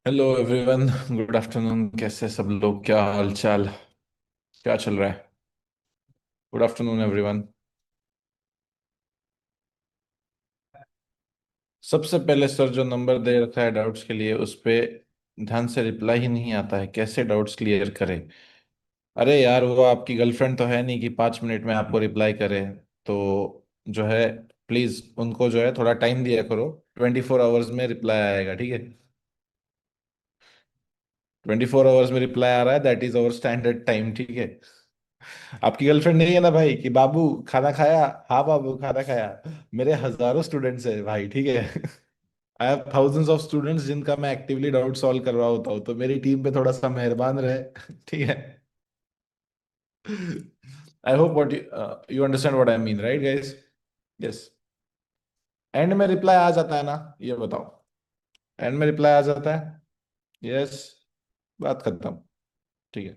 Hello everyone. Good afternoon. कैसे सब लोग? क्या हाल चाल? क्या चल रहा है? Good afternoon everyone. सबसे पहले सर जो नंबर दे रखा है डाउट्स के लिए उस पे ध्यान से रिप्लाई ही नहीं आता है। कैसे डाउट्स क्लियर करें? अरे यार, वो आपकी गर्लफ्रेंड तो है नहीं कि 5 मिनट में आपको रिप्लाई करे। तो जो है, प्लीज उनको जो है थोड़ा टाइम दिया करो। 24 आवर्स में रिप्लाई आएगा, ठीक है? 24 आवर्स में रिप्लाई आ रहा है, that is our standard time, ठीक है? आपकी गर्लफ्रेंड नहीं है ना भाई कि बाबू खाना खाया? हाँ बाबू खाना खाया। मेरे हजारों स्टूडेंट्स हैं भाई, ठीक है? I have thousands of students जिनका मैं एक्टिवली डाउट सॉल्व कर रहा होता हूँ, तो मेरी टीम पे थोड़ा सा मेहरबान रहे। ठीक है? I hope what you understand what I mean, right guys? Yes. And में रिप्लाई आ जाता है ना? ये बताओ। एंड में रिप्लाई आ जाता है? यस। बात खत्म। ठीक है।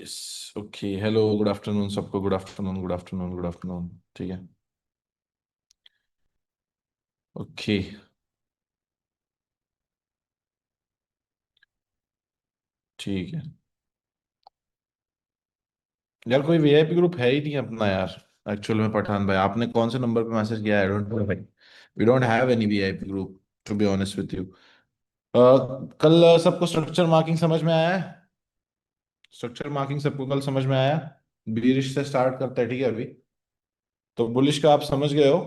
Yes. Okay. Hello, good afternoon सबको। Good afternoon, good afternoon, good afternoon. ठीक है। ओके। ठीक है। यार कोई वीआईपी ग्रुप है ही नहीं अपना यार। एक्चुअल में पठान भाई, आपने कौन से नंबर पे मैसेज किया? आई डोंट नो भाई। We don't have any VIP group, to be honest with you. कल सबको स्ट्रक्चर मार्किंग समझ में आया है? स्ट्रक्चर मार्किंग सबको कल समझ में आया? बीरिश से स्टार्ट करते हैं, ठीक है अभी? तो बुलिश का आप समझ गए हो?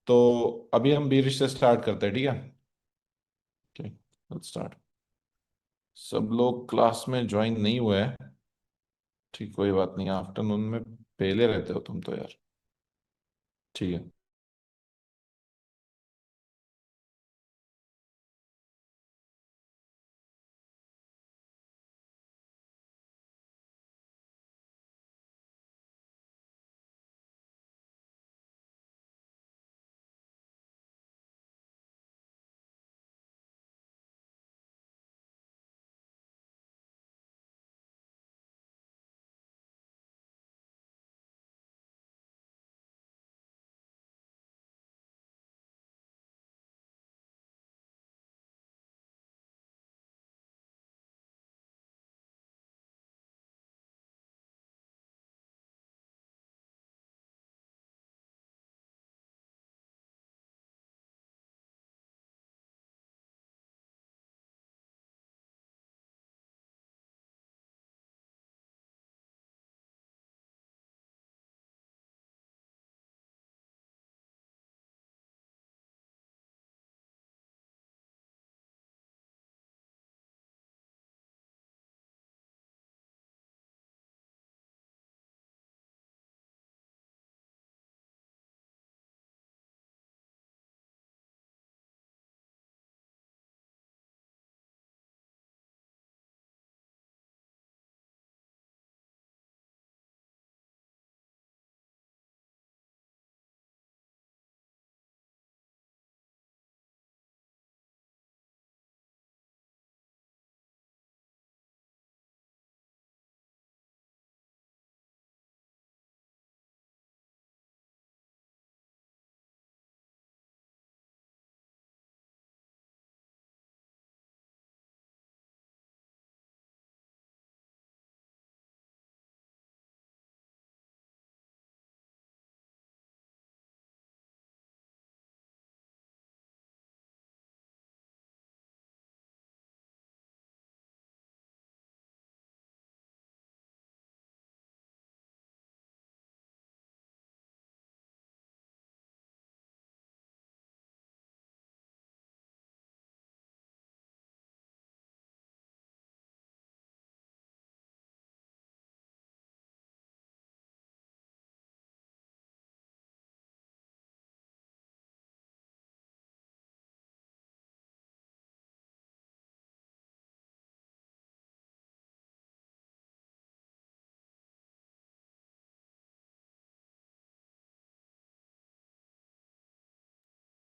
तो अभी हम बीरिश से स्टार्ट करते हैं, ठीक है? ठीक। Let's start. सब लोग क्लास में ज्वाइन नहीं हुए हैं। ठीक, कोई बात नहीं। आफ्टरनून में पहले रहते हो तुम तो यार। ठीक है।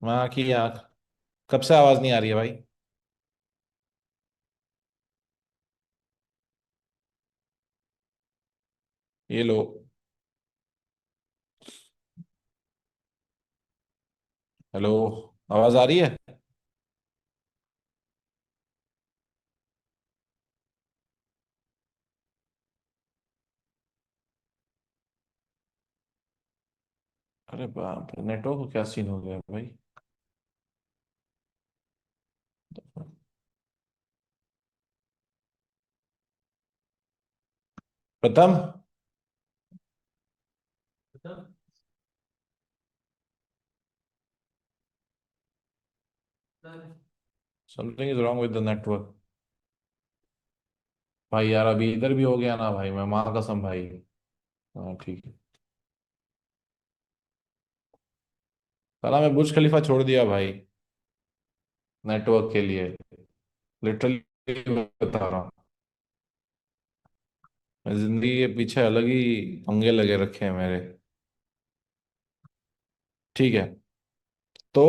वहाँ की आँख। कब से आवाज नहीं आ रही है भाई? ये लो। हेलो। आवाज आ रही है? अरे बाप रे, नेटवर्क को क्या सीन हो गया भाई? प्रथम, something is wrong with the network. भाई यार अभी इधर भी हो गया ना भाई, मैं माँ कसम भाई। हाँ ठीक है। साला मैं बुर्ज खलीफा छोड़ दिया भाई, नेटवर्क के लिए। लिटरली बता रहा हूँ। मैं जिंदगी के पीछे अलग ही पंगे लगे रखे हैं मेरे। ठीक है। तो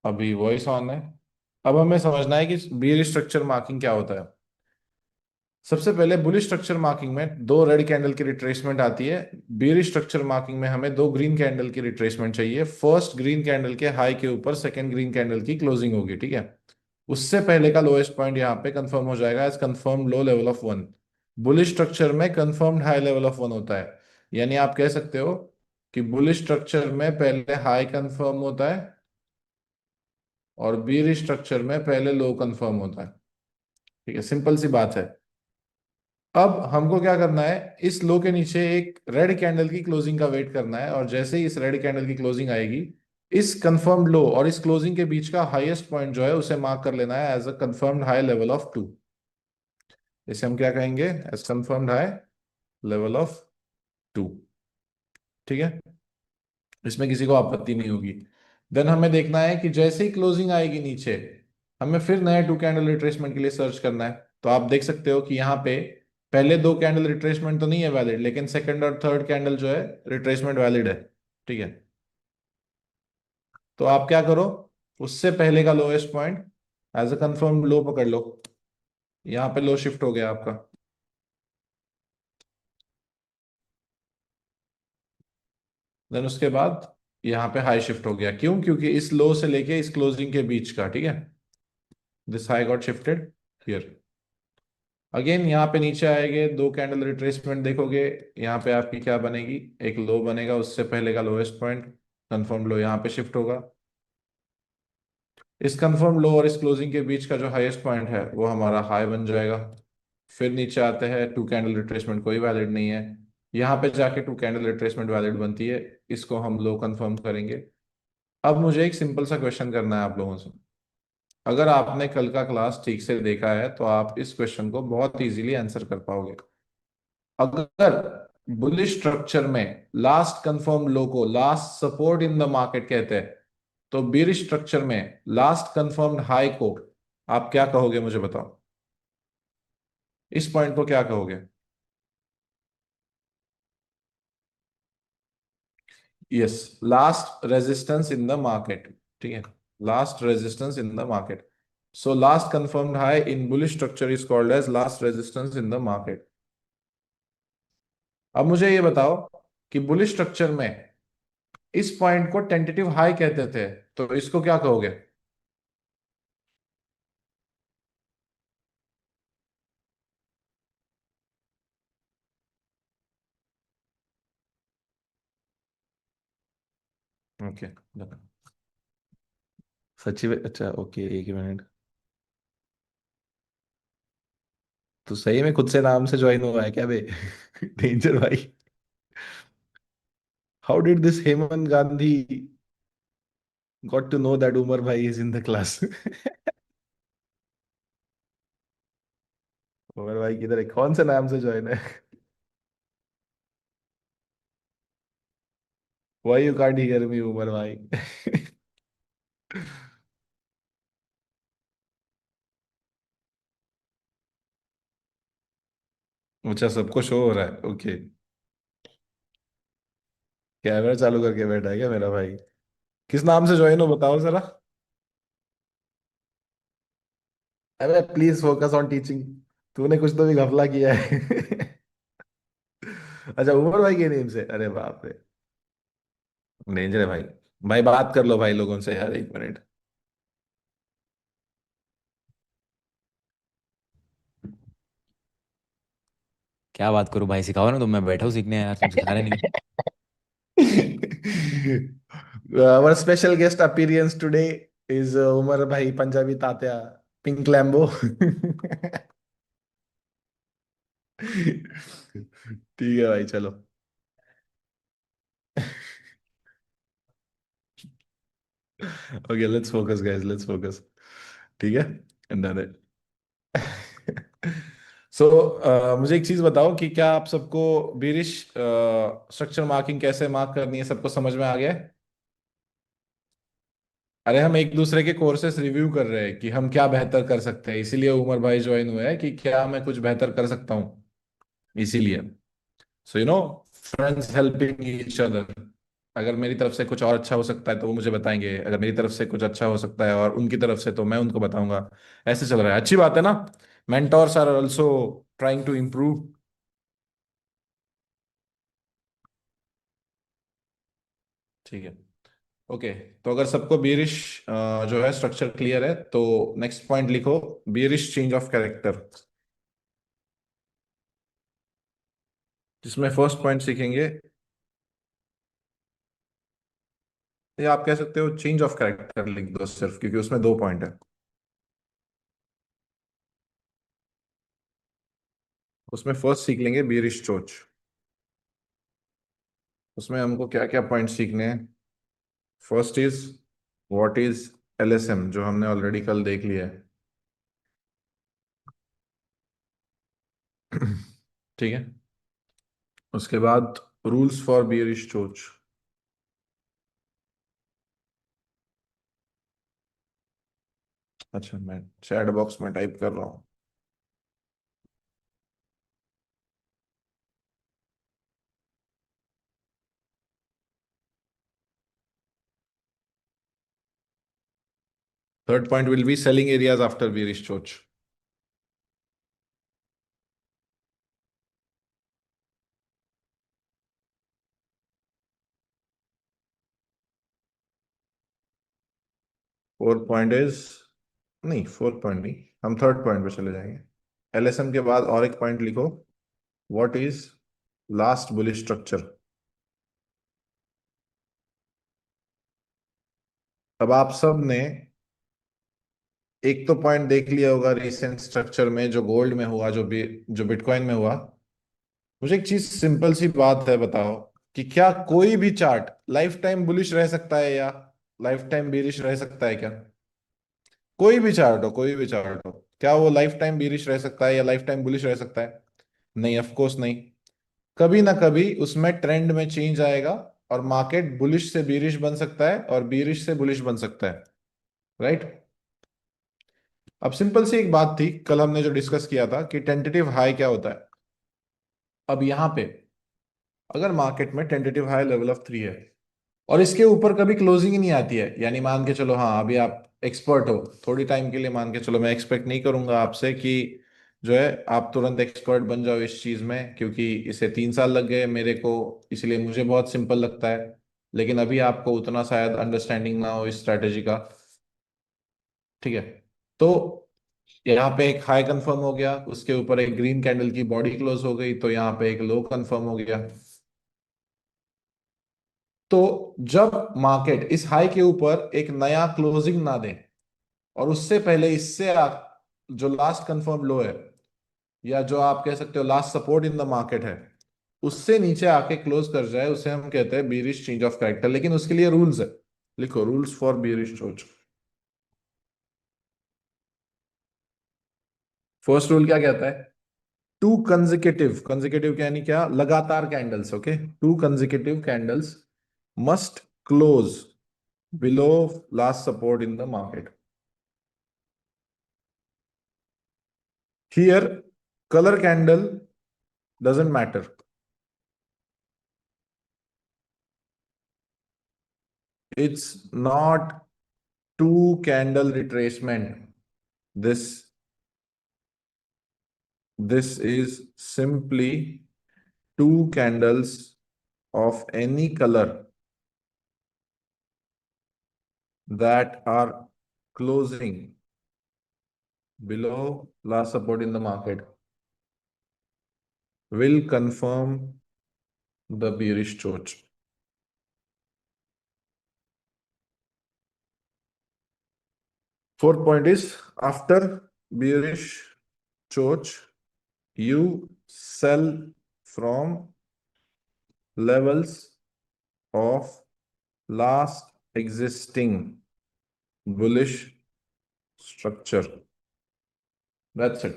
अभी वॉइस ऑन है। अब हमें समझना है कि बियर स्ट्रक्चर मार्किंग क्या होता है। सबसे पहले बुलिश स्ट्रक्चर मार्किंग में दो रेड कैंडल की रिट्रेसमेंट आती है। बियर स्ट्रक्चर मार्किंग में हमें दो ग्रीन कैंडल की रिट्रेसमेंट चाहिए। फर्स्ट ग्रीन कैंडल के हाई के ऊपर सेकंड ग्रीन कैंडल की क्लोजिंग होगी, ठीक है। उससे पहले का लोएस्ट पॉइंट यहाँ पे कंफर्म हो जाएगा as confirm low level of one. Bullish structure में confirmed high level of one होता है। यानी आप कह सकते हो कि बुलिश स्ट्रक्चर में पहले हाई कंफर्म होता है और बियर स्ट्रक्चर में पहले लो कंफर्म होता है। ठीक है, सिंपल सी बात है। अब हमको क्या करना है, इस लो के नीचे एक रेड कैंडल की क्लोजिंग का वेट करना है, और जैसे ही इस रेड कैंडल की क्लोजिंग आएगी, इस कंफर्म्ड लो और इस क्लोजिंग के बीच का हाईएस्ट पॉइंट जो है उसे मार्क कर लेना है as a confirmed high level of two. इसे हम क्या कहेंगे, as confirmed high level of two. ठीक है, इसमें किसी को आपत्ति नहीं होगी। देन हमें देखना है कि जैसे ही क्लोजिंग आएगी नीचे, हमें फिर नए टू कैंडल रिट्रेसमेंट के लिए सर्च करना है। तो आप देख सकते हो कि यहाँ पे पहले दो कैंडल रिट्रेसमेंट तो नहीं है वैलिड, लेकिन सेकंड और थर्ड कैंडल जो है रिट्रेसमेंट वैलिड है। ठीक है, तो आप क्या करो, उससे पहले का lowest point as a confirm low पकड़ लो। यहाँ पे लो शिफ्ट हो गया आपका। देन उसके बाद यहाँ पे हाई शिफ्ट हो गया। क्यों? क्योंकि इस लो से लेके इस क्लोजिंग के बीच का, ठीक है, this high got shifted here. Again यहाँ पे नीचे आएंगे, दो कैंडल रिट्रेसमेंट देखोगे। यहाँ पे आपकी क्या बनेगी, एक लो बनेगा, उससे पहले का लोएस्ट पॉइंट कंफर्म लो यहाँ पे शिफ्ट होगा। इस कंफर्म लो और इस क्लोजिंग के बीच का जो हाईएस्ट पॉइंट है वो हमारा हाई बन जाएगा। फिर नीचे आते हैं, टू कैंडल रिट्रेसमेंट कोई वैलिड नहीं है। यहाँ पे जाके टू कैंडल रिट्रेसमेंट वैलिड बनती है, इसको हम लो कंफर्म करेंगे। अब मुझे एक सिंपल सा क्वेश्चन करना है आप लोगों से। अगर आपने कल का क्लास ठीक से देखा है तो आप इस क्वेश्चन को बहुत इजीली आंसर कर पाओगे। अगर बुलिश स्ट्रक्चर में लास्ट कंफर्म लो को last support in the market कहते हैं, तो बियरिश स्ट्रक्चर में लास्ट कंफर्म्ड हाई को आप क्या कहोगे, मुझे बताओ। इस पॉइंट को क्या कहोगे? Yes, last resistance in the market. ठीक है, last resistance in the market. So last confirmed high in bullish structure is called as last resistance in the market. अब मुझे ये बताओ कि बुलिश स्ट्रक्चर में इस पॉइंट को टेंटेटिव हाई कहते थे, तो इसको क्या कहोगे? ओके, सच्ची में? अच्छा ओके, एक ही मिनट। तो सही में खुद से नाम से ज्वाइन हुआ है क्या बे? डेंजर भाई। How did this Hemant Gandhi got to know that Umar भाई is in the class? Umar भाई किधर है, कौन से नाम से ज्वाइन है? Why you can't hear me Umar भाई? अच्छा, सबको शो हो रहा है, ओके। कैमरा चालू करके बैठा है क्या मेरा भाई? किस नाम से ज्वाइन हो बताओ जरा। अरे प्लीज फोकस ऑन टीचिंग। तूने कुछ तो भी घपला किया है। अच्छा, उमर भाई के नेम से? अरे बाप रे, डेंजर है भाई। भाई बात कर लो भाई लोगों से यार, 1 मिनट। क्या बात करूं भाई, सिखाओ ना, तो मैं बैठा हूँ सीखने यार, तुम सिखा रहे नहीं। Our special guest appearance today is Umar भाई पंजाबी तात्या, पिंक लैम्बो। ठीक है भाई, चलो। Okay, let's focus guys, let's focus. ठीक है, डन है। सो मुझे एक चीज बताओ कि क्या आप सबको बीरिश स्ट्रक्चर मार्किंग कैसे मार्क करनी है, सबको समझ में आ गया है? अरे हम एक दूसरे के कोर्सेस रिव्यू कर रहे हैं कि हम क्या बेहतर कर सकते हैं, इसीलिए उमर भाई ज्वाइन हुए हैं कि क्या मैं कुछ बेहतर कर सकता हूँ, इसीलिए। So friends helping each other. अगर मेरी तरफ से कुछ और अच्छा हो सकता है तो वो मुझे बताएंगे, अगर मेरी तरफ से कुछ अच्छा हो सकता है और उनकी तरफ से तो मैं उनको बताऊंगा। ऐसे चल रहा है, अच्छी बात है ना। Mentors are also trying to improve. ठीक है, ओके। तो अगर सबको बीरिश जो है स्ट्रक्चर क्लियर है तो नेक्स्ट पॉइंट लिखो, बीरिश चेंज ऑफ कैरेक्टर, जिसमें फर्स्ट पॉइंट सीखेंगे, या आप कह सकते हो चेंज ऑफ कैरेक्टर लिख दो सिर्फ, क्योंकि उसमें 2 पॉइंट है। उसमें फर्स्ट सीख लेंगे बीरिश चोच। उसमें हमको क्या क्या पॉइंट सीखने हैं? First is what is LSM, जो हमने ऑलरेडी कल देख लिया है। ठीक है, उसके बाद रूल्स फॉर बीरिश चोच। अच्छा, मैं चैट बॉक्स में टाइप कर रहा हूँ। Third point will be selling areas after bearish चोच। फोर्थ पॉइंट इज, नहीं फोर्थ पॉइंट नहीं, हम थर्ड पॉइंट पे चले जाएंगे। एलएसएम के बाद और एक पॉइंट लिखो, what is last bullish structure. अब आप सब ने एक तो पॉइंट देख लिया होगा रिसेंट स्ट्रक्चर में, जो गोल्ड में हुआ, जो बिटकॉइन में हुआ। मुझे एक चीज सिंपल सी बात है, बताओ कि क्या कोई भी चार्ट लाइफ टाइम बुलिश रह सकता है या लाइफ टाइम बीरिश रह सकता है क्या? कोई भी चार्ट हो, कोई भी चार्ट हो, क्या वो लाइफ टाइम बीरिश रह सकता है या लाइफ टाइम बुलिश रह सकता है? नहीं, ऑफ कोर्स नहीं। कभी ना कभी उसमें ट्रेंड में चेंज आएगा और मार्केट बुलिश से बीरिश बन सकता है और बीरिश से बुलिश बन सकता है, राइट? अब सिंपल सी एक बात थी, कल हमने जो डिस्कस किया था कि टेंटेटिव हाई क्या होता है। अब यहां पे अगर मार्केट में टेंटेटिव हाई लेवल ऑफ 3 है और इसके ऊपर कभी क्लोजिंग ही नहीं आती है, यानी मान के चलो, हाँ अभी आप एक्सपर्ट हो, थोड़ी टाइम के लिए मान के चलो, मैं एक्सपेक्ट नहीं करूंगा आपसे कि जो है आप तुरंत एक्सपर्ट बन जाओ इस चीज में, क्योंकि इसे 3 साल लग गए मेरे को, इसलिए मुझे बहुत सिंपल लगता है। लेकिन अभी आपको उतना शायद अंडरस्टैंडिंग ना हो इस स्ट्रैटेजी का। ठीक है, तो यहाँ पे एक हाई कंफर्म हो गया, उसके ऊपर एक ग्रीन कैंडल की बॉडी क्लोज हो गई, तो यहाँ पे एक लो कंफर्म हो गया। तो जब मार्केट इस हाई के ऊपर एक नया क्लोजिंग ना दे और उससे पहले जो लास्ट कंफर्म लो है, या जो आप कह सकते हो last support in the market है, उससे नीचे आके क्लोज कर जाए, उसे हम कहते हैं बीरिश चेंज ऑफ कैरेक्टर। लेकिन उसके लिए रूल्स है, लिखो रूल्स फॉर बीरिश चोच। फर्स्ट रूल क्या कहता है? टू कंजिकेटिव, कंजिकेटिव यानी क्या, लगातार candles, okay, two consecutive candles must close below last support in the market. Here color candle doesn't matter. It's not two candle retracement. This is simply two candles of any color that are closing below last support in the market will confirm the bearish torch. Fourth point is, after bearish torch, you sell from levels of last existing bullish structure. That's it.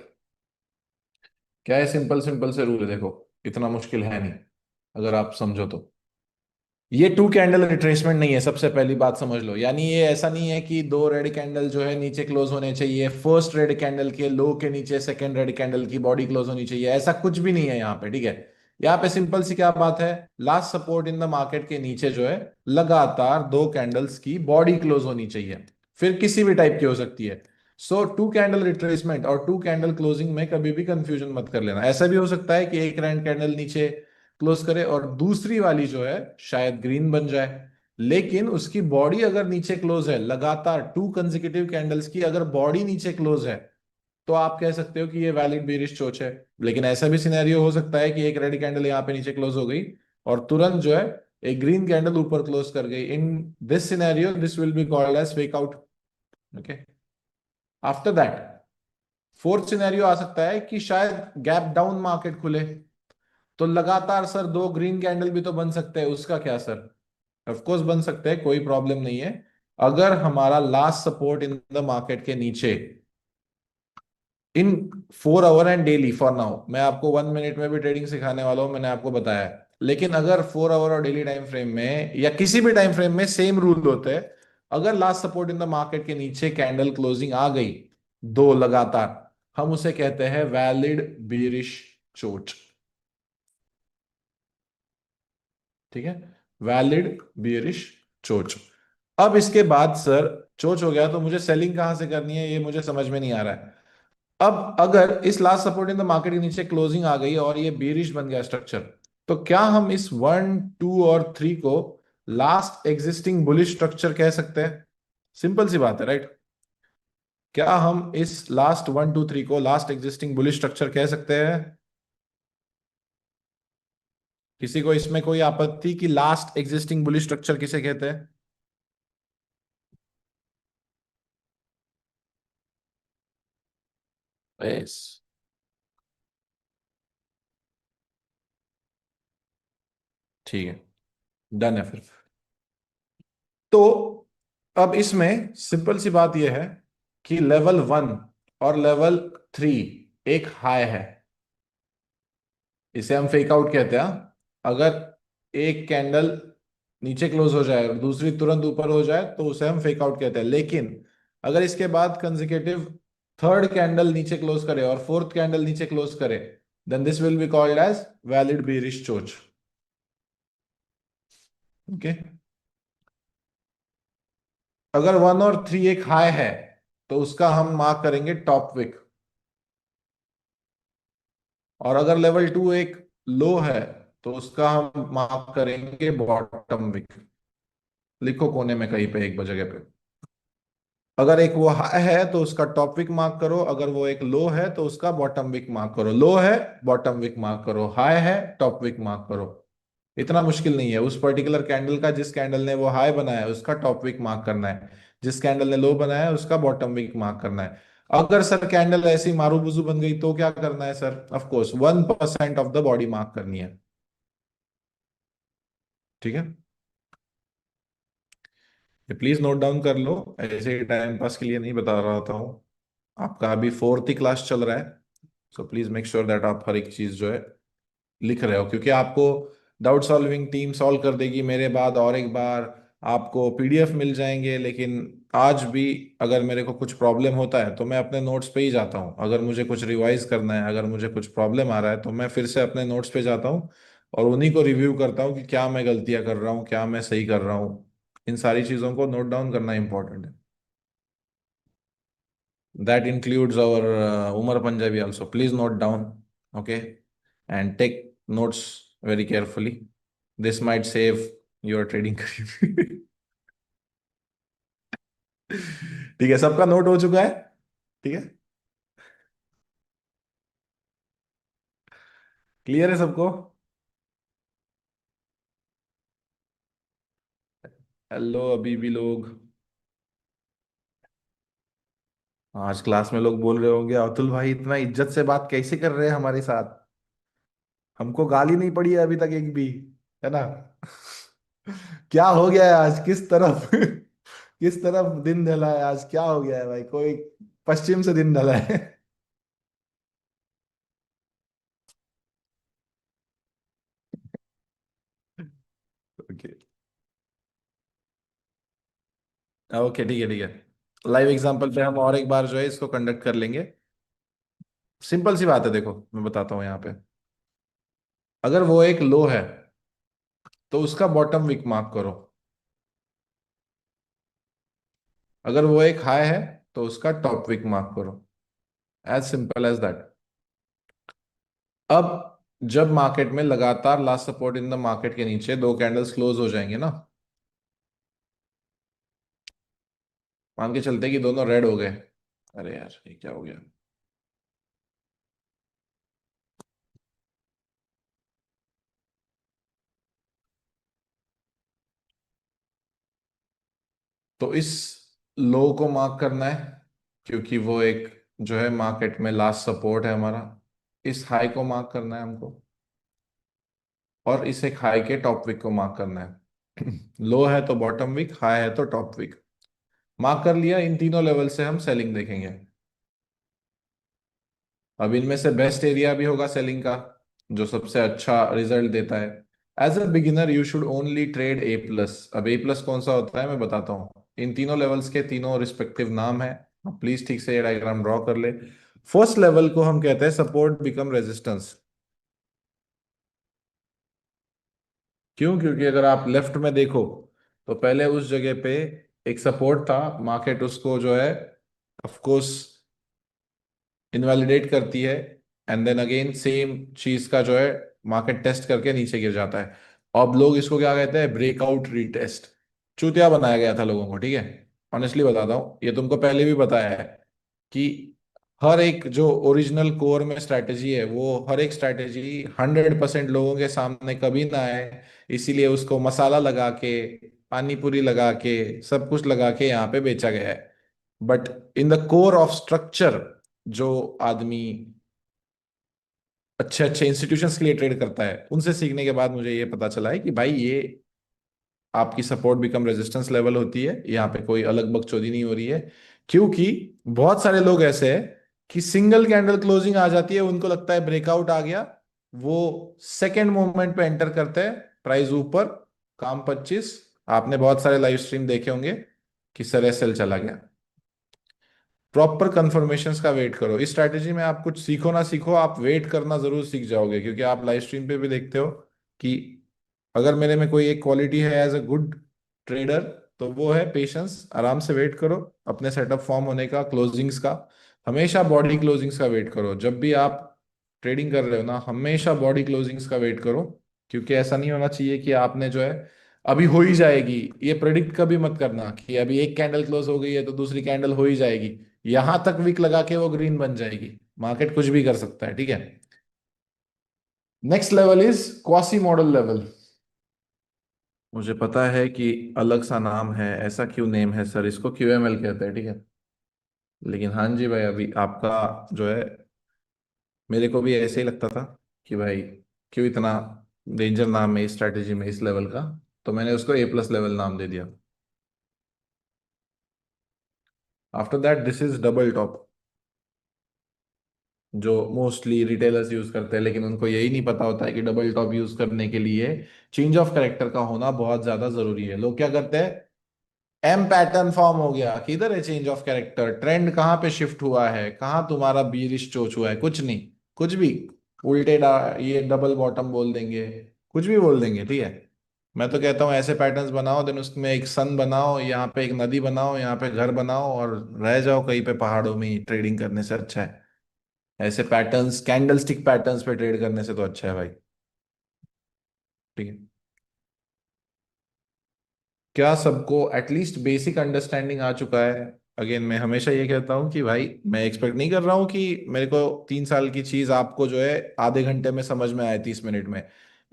क्या है? Simple simple से rule है, देखो इतना मुश्किल है नहीं अगर आप समझो तो। ये टू कैंडल रिट्रेसमेंट नहीं है, सबसे पहली बात समझ लो। यानी ये ऐसा नहीं है कि दो रेड कैंडल जो है नीचे क्लोज होने चाहिए, फर्स्ट रेड कैंडल के लो के नीचे सेकंड रेड कैंडल की बॉडी क्लोज होनी चाहिए, ऐसा कुछ भी नहीं है यहाँ पे, ठीक है। यहाँ पे सिंपल सी क्या बात है, last support in the market के नीचे जो है लगातार दो कैंडल्स की बॉडी क्लोज होनी चाहिए, फिर किसी भी टाइप की हो सकती है। सो टू कैंडल रिट्रेसमेंट और टू कैंडल क्लोजिंग में कभी भी कंफ्यूजन मत कर लेना। ऐसा भी हो सकता है कि एक रेड कैंडल नीचे क्लोज करे और दूसरी वाली जो है शायद ग्रीन बन जाए, लेकिन उसकी बॉडी अगर नीचे क्लोज है, लगातार टू कंसेक्यूटिव कैंडल्स की अगर बॉडी नीचे क्लोज है, तो आप कह सकते हो कि ये वैलिड बेरिश चोच है। लेकिन ऐसा भी सिनेरियो हो सकता है कि एक रेड कैंडल यहाँ पे नीचे क्लोज हो गई और तुरंत जो है एक ग्रीन कैंडल ऊपर क्लोज कर गई। In this scenario this will be called as fake out. Okay, after that fourth scenario आ सकता है कि शायद गैप डाउन मार्केट खुले, तो लगातार सर दो ग्रीन कैंडल भी तो बन सकते हैं, उसका क्या सर? ऑफ कोर्स बन सकते हैं, कोई प्रॉब्लम नहीं है। अगर हमारा last support in the market के नीचे इन 4 our and daily, for now मैं आपको 1 मिनट में भी ट्रेडिंग सिखाने वाला हूं, मैंने आपको बताया है, लेकिन अगर 4 आवर और डेली टाइम फ्रेम में या किसी भी टाइम फ्रेम में सेम रूल होते हैं। अगर last support in the market के नीचे कैंडल क्लोजिंग आ गई दो लगातार, हम उसे कहते हैं वैलिड बेरिश चोट, ठीक है, वैलिड बियरिश चोच। अब इसके बाद सर चोच हो गया तो मुझे सेलिंग कहां से करनी है, ये मुझे समझ में नहीं आ रहा है। अब अगर इस last support in the market के नीचे क्लोजिंग आ गई और ये बियरिश बन गया स्ट्रक्चर, तो क्या हम इस 1 2 और 3 को लास्ट एग्जिस्टिंग बुलिश स्ट्रक्चर कह सकते हैं? सिंपल सी बात है, राइट? क्या हम इस लास्ट 1 2 3 को लास्ट एग्जिस्टिंग बुलिश स्ट्रक्चर कह सकते हैं? किसी को इसमें कोई आपत्ति कि लास्ट एग्जिस्टिंग बुलिश स्ट्रक्चर किसे कहते हैं? यस, ठीक है, डन है फिर। तो अब इसमें सिंपल सी बात यह है कि लेवल 1 और लेवल 3 एक हाई है, इसे हम फेक आउट कहते हैं, हाँ? अगर एक कैंडल नीचे क्लोज हो जाए और दूसरी तुरंत ऊपर हो जाए तो उसे हम फेक आउट कहते हैं। लेकिन अगर इसके बाद कंसेक्यूटिव थर्ड कैंडल नीचे क्लोज करे और फोर्थ कैंडल नीचे क्लोज करे, then this will be called as valid bearish चोच। ओके, अगर 1 और 3 एक हाई है तो उसका हम मार्क करेंगे टॉप विक, और अगर लेवल 2 एक लो है तो उसका हम मार्क करेंगे बॉटम विक। लिखो कोने में कहीं पे एक जगह पे, अगर एक वो हाई है तो उसका टॉप विक मार्क करो, अगर वो एक लो है तो उसका बॉटम विक मार्क करो। लो है बॉटम विक मार्क करो, हाई है टॉप विक मार्क करो। इतना मुश्किल नहीं है, उस पर्टिकुलर कैंडल का, जिस कैंडल ने वो हाई बनाया है उसका टॉप विक मार्क करना है, जिस कैंडल ने लो बनाया है उसका बॉटम विक मार्क करना है। अगर सर कैंडल ऐसी मारूबुजू बन गई तो क्या करना है sir? Of course 1% of the body mark करनी है, ठीक है। ये प्लीज नोट डाउन कर लो, ऐसे ही टाइम पास के लिए नहीं बता रहा था हूँ। आपका अभी फोर्थ ही क्लास चल रहा है, so please make sure that आप हर एक चीज जो है लिख रहे हो, क्योंकि आपको डाउट सॉल्विंग टीम सॉल्व कर देगी मेरे बाद और एक बार, आपको पीडीएफ मिल जाएंगे। लेकिन आज भी अगर मेरे को कुछ प्रॉब्लम होता है तो मैं अपने नोट्स पे ही जाता हूँ, अगर मुझे कुछ रिवाइज करना है, अगर मुझे कुछ प्रॉब्लम आ रहा है तो मैं फिर से अपने नोट्स पे जाता हूँ और उन्हीं को रिव्यू करता हूँ कि क्या मैं गलतियां कर रहा हूँ, क्या मैं सही कर रहा हूँ। इन सारी चीज़ों को नोट डाउन करना इंपॉर्टेंट है। That includes our Umar Punjabi also. Please note down, okay, and take notes very carefully. This might save your trading career. ठीक है, सबका नोट हो चुका है। ठीक है, क्लियर है सबको? हेलो अभी भी लोग? आज क्लास में लोग बोल रहे होंगे अतुल भाई इतना इज्जत से बात कैसे कर रहे हैं हमारे साथ, हमको गाली नहीं पड़ी है अभी तक एक भी, है ना? क्या हो गया है आज, किस तरफ किस तरफ दिन ढला है आज, क्या हो गया है भाई? कोई पश्चिम से दिन ढला है? ओके। ओके ठीक है ठीक है, लाइव एग्जांपल पे हम और एक बार जो है इसको कंडक्ट कर लेंगे। सिंपल सी बात है, देखो मैं बताता हूँ यहाँ पे। अगर वो एक लो है तो उसका बॉटम विक मार्क करो। अगर वो एक हाई है तो उसका टॉप विक मार्क करो। As simple as that. अब जब मार्केट में लगातार last support in the market के नीचे दो कैंडल्स क्लोज हो जाएंगे ना, मान के चलते कि दोनों रेड हो गए। अरे यार ये क्या हो गया? तो इस लो को मार्क करना है, क्योंकि वो एक जो है मार्केट में लास्ट सपोर्ट है हमारा। इस हाई को मार्क करना है हमको, और इस एक हाई के टॉप विक को मार्क करना है। लो है तो बॉटम विक, हाई है तो टॉप विक। मार्क कर लिया, इन तीनों लेवल से हम सेलिंग देखेंगे। अब इनमें से बेस्ट एरिया भी होगा सेलिंग का, जो सबसे अच्छा रिजल्ट देता है। As a beginner you should only trade A plus. अब ए प्लस कौन सा होता है मैं बताता हूँ। इन तीनों लेवल्स के तीनों रिस्पेक्टिव नाम है, प्लीज ठीक से ये डायग्राम ड्रॉ कर ले। फर्स्ट लेवल को हम कहते हैं सपोर्ट बिकम रेजिस्टेंस। क्यों? क्योंकि अगर आप लेफ्ट में देखो तो पहले उस जगह पे एक सपोर्ट था, मार्केट उसको जो है ऑफ कोर्स इनवैलिडेट करती है, एंड देन अगेन सेम चीज का जो है मार्केट टेस्ट करके नीचे गिर जाता है। अब लोग इसको क्या कहते हैं? Breakout retest. चूतिया बनाया गया था लोगों को, ठीक है। ऑनेस्टली बताता हूँ, ये तुमको पहले भी बताया है कि हर एक जो ओरिजिनल कोर में स्ट्रैटेजी है, वो हर एक स्ट्रैटेजी 100% लोगों के सामने कभी ना आए। इसीलिए उसको मसाला लगा के, पानी पूरी लगा के, सब कुछ लगा के यहाँ पे बेचा गया है। But in the core of structure, जो आदमी अच्छे अच्छे इंस्टीट्यूशंस के लिए ट्रेड करता है, उनसे सीखने के बाद मुझे ये पता चला है कि भाई ये आपकी सपोर्ट बिकम रेजिस्टेंस लेवल होती है। यहाँ पे कोई अलग बकचोदी नहीं हो रही है। क्योंकि बहुत सारे लोग ऐसे हैं कि सिंगल कैंडल क्लोजिंग आ जाती है, उनको लगता है ब्रेकआउट आ गया, वो सेकेंड मोमेंट पे एंटर करते हैं, प्राइस ऊपर, काम 25। आपने बहुत सारे लाइव स्ट्रीम देखे होंगे कि सर सेल चला गया। प्रॉपर कंफर्मेशंस का वेट करो। इस स्ट्रैटेजी में आप कुछ सीखो ना सीखो, आप वेट करना जरूर सीख जाओगे, क्योंकि आप लाइव स्ट्रीम पे भी देखते हो कि अगर मेरे में कोई एक क्वालिटी है एज अ गुड ट्रेडर, तो वो है पेशेंस। आराम से वेट करो अपने सेटअप फॉर्म होने का, क्लोजिंग्स का। हमेशा बॉडी क्लोजिंग्स का वेट करो जब भी आप ट्रेडिंग कर रहे हो ना, हमेशा बॉडी क्लोजिंग्स का वेट करो। क्योंकि ऐसा नहीं होना चाहिए कि आपने जो है अभी हो ही जाएगी, ये प्रेडिक्ट कभी मत करना कि अभी एक कैंडल क्लोज हो गई है तो दूसरी कैंडल हो ही जाएगी। यहां तक विक लगा के वो ग्रीन बन जाएगी। मार्केट कुछ भी कर सकता है, ठीक है। Next level is quasi model level. मुझे पता है कि अलग सा नाम है, ऐसा क्यों नेम है सर, इसको क्यूएमएल कहते हैं, ठीक है। लेकिन हाँ जी भाई, अभी आपका जो है, मेरे को भी ऐसे ही लगता था कि भाई क्यों इतना डेंजर नाम है इस स्ट्रैटेजी में इस लेवल का, तो मैंने उसको ए प्लस लेवल नाम दे दिया। After that this is double top, जो मोस्टली रिटेलर्स यूज करते हैं, लेकिन उनको यही नहीं पता होता है कि डबल टॉप यूज करने के लिए चेंज ऑफ कैरेक्टर का होना बहुत ज्यादा जरूरी है। लोग क्या करते हैं, एम पैटर्न फॉर्म हो गया, किधर है चेंज ऑफ कैरेक्टर? ट्रेंड कहाँ पे शिफ्ट हुआ है? कहाँ तुम्हारा बीरिश चोच हुआ है? कुछ नहीं, कुछ भी उल्टे ये डबल बॉटम बोल देंगे, कुछ भी बोल देंगे, ठीक है। मैं तो कहता हूँ ऐसे पैटर्न्स बनाओ, देन उसमें एक सन बनाओ, यहाँ पे एक नदी बनाओ, यहाँ पे घर बनाओ, और रह जाओ कहीं पे पहाड़ों में ही। ट्रेडिंग करने से अच्छा है ऐसे पैटर्न्स, कैंडल स्टिक पैटर्न्स पे ट्रेड करने से तो अच्छा है भाई, ठीक है। क्या सबको एटलीस्ट बेसिक अंडरस्टैंडिंग आ चुका है? अगेन मैं हमेशा ये कहता हूँ कि भाई मैं एक्सपेक्ट नहीं कर रहा हूँ कि मेरे को 3 साल की चीज आपको जो है आधे घंटे में समझ में आए, 30 मिनट में।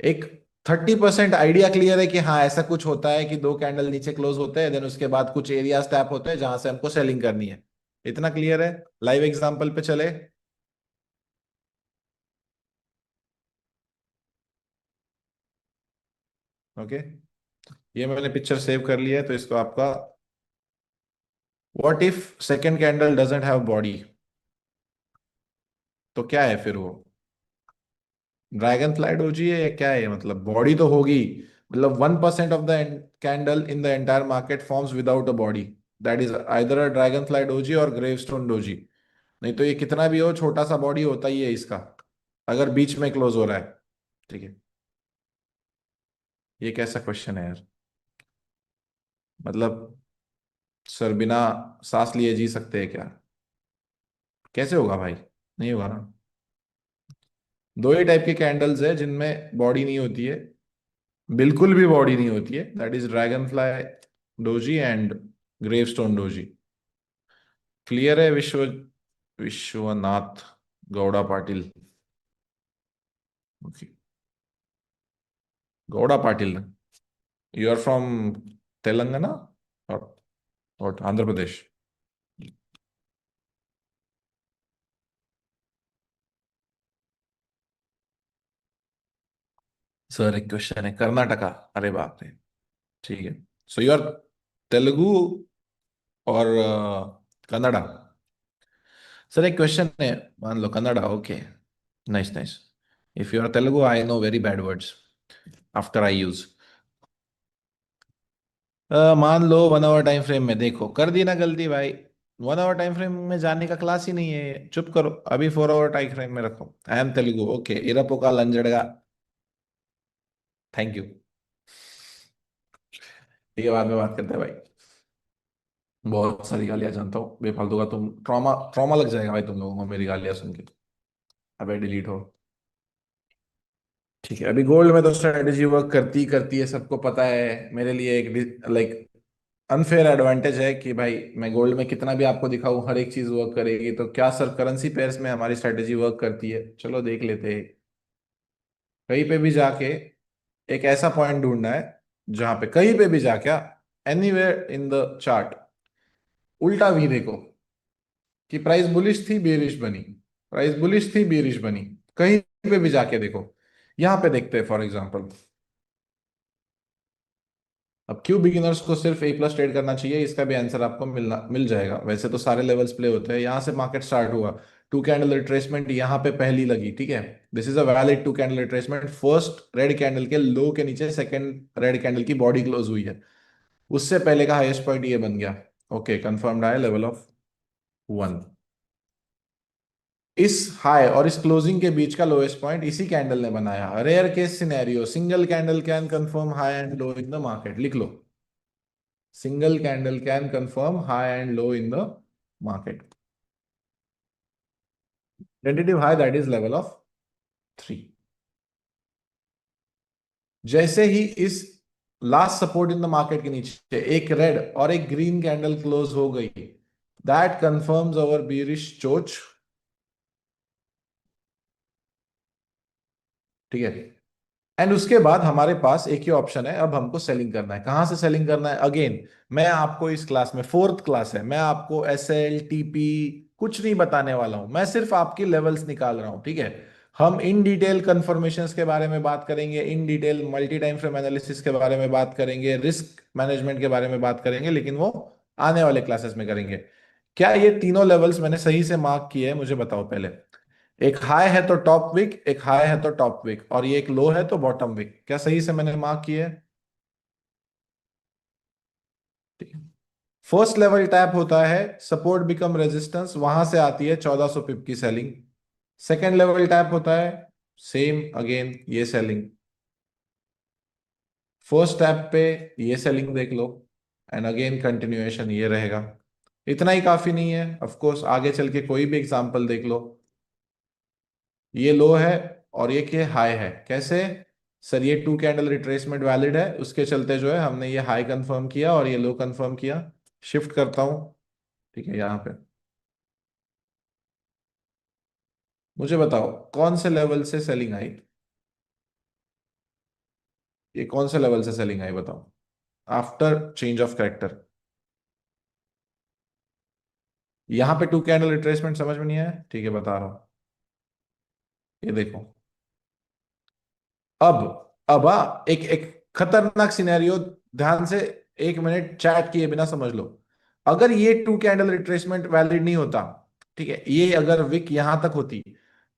एक 30% आइडिया क्लियर है कि हाँ ऐसा कुछ होता है कि दो कैंडल नीचे क्लोज होते हैं, देन उसके बाद कुछ एरियाज टैप होते हैं जहां से हमको सेलिंग करनी है। इतना क्लियर है? लाइव एग्जांपल पे चले। ओके, ये मैंने पिक्चर सेव कर लिया है तो इसको आपका, what if second candle doesn't have body? तो क्या है फिर वो? ड्रैगन फ्लाई डोजी है या क्या है? मतलब बॉडी तो होगी। मतलब 1% of the candle in the entire market forms without a body, that is either a dragon fly doji और ग्रेवस्टोन डोजी। नहीं तो ये कितना भी हो, छोटा सा बॉडी होता ही है इसका, अगर बीच में क्लोज हो रहा है। ठीक है, ये कैसा क्वेश्चन है यार? मतलब सर बिना सांस लिए जी सकते हैं क्या? कैसे होगा भाई? नहीं होगा ना। दो ही टाइप के कैंडल्स है जिनमें बॉडी नहीं होती है, बिल्कुल भी बॉडी नहीं होती है, that is dragonfly doji and gravestone doji. Clear है? Vishwanath Gowda Patil. Okay, Gowda Patil, you are from Telangana और आंध्र प्रदेश? सर एक क्वेश्चन है, कर्नाटका। अरे बाप रे। ठीक है, सो यू आर तेलुगु और कन्नड़ा। सर एक क्वेश्चन है, मान लो Kannada, okay, nice nice. If you are Telugu I know very bad words after I use. मान लो 1 आवर टाइम फ्रेम में, देखो कर दी ना गलती भाई। 1 आवर टाइम फ्रेम में जाने का क्लास ही नहीं है, चुप करो। अभी 4 आवर टाइम फ्रेम में रखो। आई एम तेलुगु, ओके, इरपोका लंजड़गा। Thank you. ठीक है, बाद में बात करते हैं भाई। बहुत सारी गालियां जानता हूँ बेफालतू का, तुम ट्रॉमा ट्रॉमा लग जाएगा भाई तुम लोगों को मेरी गालियां सुन के। अबे डिलीट हो। ठीक है, अभी गोल्ड में तो स्ट्रेटेजी वर्क करती करती है, सबको पता है। मेरे लिए एक लाइक अनफेयर एडवांटेज है कि भाई मैं गोल्ड में कितना भी आपको दिखाऊं हर एक चीज वर्क करेगी, तो क्या सर करेंसी पेयर्स में हमारी स्ट्रेटेजी वर्क करती है? चलो देख लेते हैं। कहीं पे भी जाके एक ऐसा पॉइंट ढूंढना है जहां पे कहीं पे भी जाके, एनीवेयर इन द चार्ट, उल्टा भी देखो कि प्राइस बुलिश थी बेरिश बनी, प्राइस बुलिश थी बेरिश बनी, कहीं पे भी जाके देखो। यहां पे देखते हैं फॉर एग्जांपल। अब क्यों बिगिनर्स को सिर्फ A+ ट्रेड करना चाहिए, इसका भी आंसर आपको मिल जाएगा। वैसे तो सारे लेवल्स प्ले होते हैं, यहां से मार्केट स्टार्ट हुआ। टू कैंडल रिट्रेसमेंट यहाँ पे पहली लगी, ठीक है। This is a valid two candle retracement, first red candle के लो के नीचे सेकंड रेड कैंडल की बॉडी क्लोज हुई है, उससे पहले का हाईएस्ट पॉइंट ये बन गया। ओके, कंफर्म्ड है लेवल ऑफ 1। इस हाई और इस क्लोजिंग के बीच का लोएस्ट पॉइंट इसी कैंडल ने बनाया। Rare case scenario, single candle can confirm high and low in the market, लिख लो। Single candle can confirm high and low in the market. Tentative high, that is level of 3। जैसे ही इस last support in the market के नीचे एक red और एक green candle close हो गई, दैट कंफर्म्स अवर bearish चोच। ठीक है, एंड उसके बाद हमारे पास एक ही ऑप्शन है, अब हमको सेलिंग करना है। कहां से सेलिंग करना है? अगेन मैं आपको इस क्लास में, फोर्थ क्लास है, मैं आपको SL TP कुछ नहीं बताने वाला हूं, मैं सिर्फ आपकी लेवल्स निकाल रहा हूं, ठीक है। हम इन डिटेल कंफर्मेशंस के बारे में बात करेंगे, in detail multi time frame analysis के बारे में बात करेंगे, रिस्क मैनेजमेंट के बारे में बात करेंगे, लेकिन वो आने वाले क्लासेस में करेंगे। क्या ये तीनों लेवल्स मैंने सही से मार्क किए हैं? मुझे बताओ पहले। एक हाई है तो टॉप विक, एक हाई है तो टॉप विक, और ये एक लो है तो बॉटम विक, क्या सही से मैंने मार्क किया है? ठीक है। फर्स्ट लेवल टैप होता है, सपोर्ट बिकम रेजिस्टेंस, वहां से आती है 1400 पिप की सेलिंग। सेकेंड लेवल टैप होता है, सेम अगेन ये सेलिंग। फर्स्ट टैप पे ये सेलिंग देख लो, एंड अगेन कंटिन्यूएशन ये रहेगा। इतना ही काफी नहीं है, ऑफ कोर्स आगे चल के कोई भी एग्जांपल देख लो। ये लो है और ये क्या हाई है, कैसे? सर ये टू कैंडल रिट्रेसमेंट वैलिड है, उसके चलते जो है हमने ये हाई कंफर्म किया और ये लो कंफर्म किया। शिफ्ट करता हूं, ठीक है, यहाँ पे मुझे बताओ कौन से लेवल से सेलिंग आई, ये कौन से लेवल से सेलिंग आई बताओ, आफ्टर चेंज ऑफ कैरेक्टर। यहां पे टू कैंडल रिट्रेसमेंट समझ में नहीं आया, ठीक है बता रहा हूं। ये देखो, अब एक एक खतरनाक सिनेरियो, ध्यान से 1 मिनट चैट किए बिना समझ लो। अगर ये टू कैंडल रिट्रेसमेंट वैलिड नहीं होता, ठीक है, ये अगर विक यहां तक होती,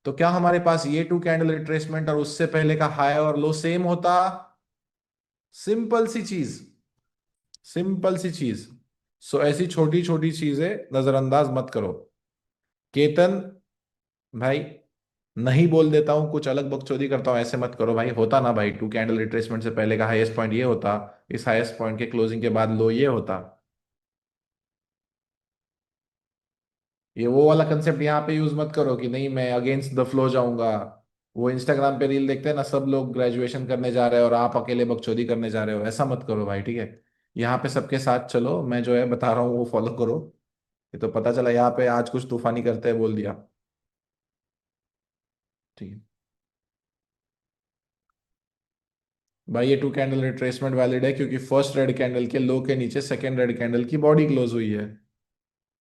तो क्या हमारे पास ये टू कैंडल रिट्रेसमेंट और उससे पहले का हाई और लो सेम होता? सिंपल सी चीज, सिंपल सी चीज। सो ऐसी छोटी छोटी चीजें नजरअंदाज मत करो। केतन भाई, नहीं बोल देता हूं कुछ अलग बकचोदी करता हूं, ऐसे मत करो भाई। होता ना भाई, टू कैंडल रिट्रेसमेंट से पहले का हाईएस्ट पॉइंट ये होता, इस हाईएस्ट पॉइंट के क्लोजिंग के बाद लो ये होता। ये वो वाला कंसेप्ट यहाँ पे यूज मत करो कि नहीं मैं अगेंस्ट द फ्लो जाऊंगा। वो इंस्टाग्राम पे रील देखते हैं ना, सब लोग ग्रेजुएशन करने जा रहे हैं और आप अकेले बकचोदी करने जा रहे हो, ऐसा मत करो भाई, ठीक है। यहाँ पे सबके साथ चलो, मैं जो है बता रहा हूँ वो फॉलो करो। ये तो पता चला यहाँ पे आज कुछ तूफानी करते हैं बोल दिया, ठीक है। भाई ये टू कैंडल रिट्रेसमेंट वैलिड है क्योंकि फर्स्ट रेड कैंडल के लो के नीचे सेकंड रेड कैंडल की बॉडी क्लोज हुई है,